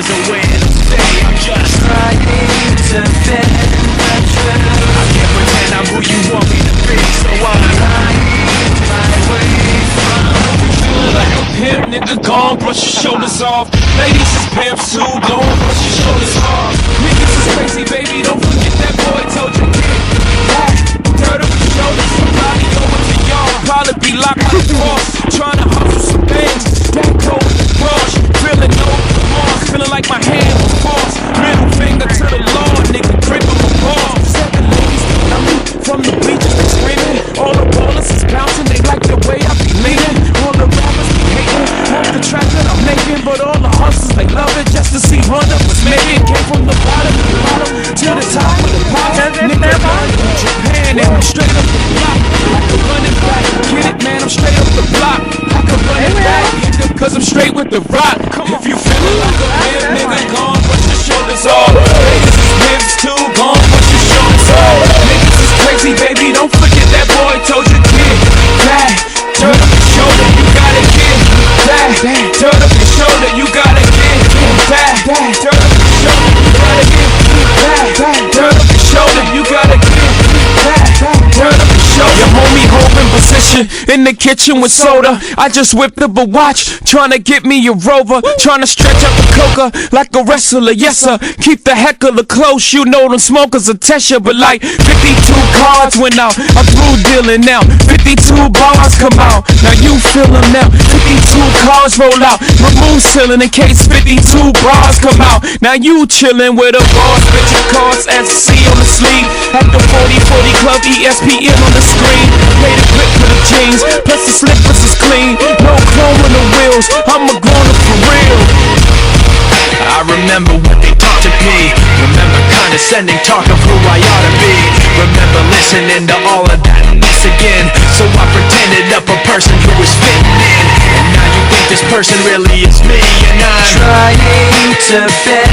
there's a way to say I'm just trying to fit the truth. I can't pretend I'm who you want me to be, so I'm lying my way from like a pimp, nigga, gone, brush your shoulders off. Ladies is pimps too, gone, brush your shoulders off. Niggas is crazy, baby, don't forget that boy told you kid. Dirt up your shoulders, somebody over to y'all. Probably be locked like a boss, trying to hustle some things. That cold brush, feeling no remorse, feeling like my hand was forced. Middle finger to the law, nigga, gripping my balls. Seven ladies love me from the bleachers, they screaming. All the ballers is bouncing, they like the way I be leaning. All the rappers be hating, want the track that I'm making, but all the hustlers they love it just to see one of us making. Came from the bottom to the top of the pop. Nigga, I'm from Japan and I'm straight up the block. I can run it back, get it, man, I'm straight up the block. I can run it back, cause I'm straight with the rock. If you feelin' like a pimp, nigga, gone, put your shoulders off. Niggas is pimps too, gone, put your shoulders off. Niggas is crazy, baby, don't forget that boy told you kid. Back, turn up your shoulder, you gotta get back. Turn up your shoulder, you gotta get back. Turn up your shoulder, you gotta get back. Turn up your shoulder, you gotta get back. Turn up your shoulder. Your homie home in position in the kitchen with soda. I just whipped up a watch, tryna get me a Rover, tryna stretch out the coca like a wrestler. Yes sir, keep the heckler close. You know them smokers will test you, but like 52 cards went out. I'm through dealing now. 52 bars come out. Now you feel them now. 52 cards roll out. Remove ceiling in case 52 bars come out. Now you chillin' with a boss. Bitch your cards SC on the sleeve. At the 40/40 club, ESPN on the screen. Made a grip for the jeans, plus the slippers is clean. No chrome on the wheels, I'm a grown-up for real. I remember when they talked to me. Remember condescending talk of who I ought to be. Remember listening to all of that mess again. So I pretended up a person who was fitting in. And now you think this person really is me. And I'm trying to fit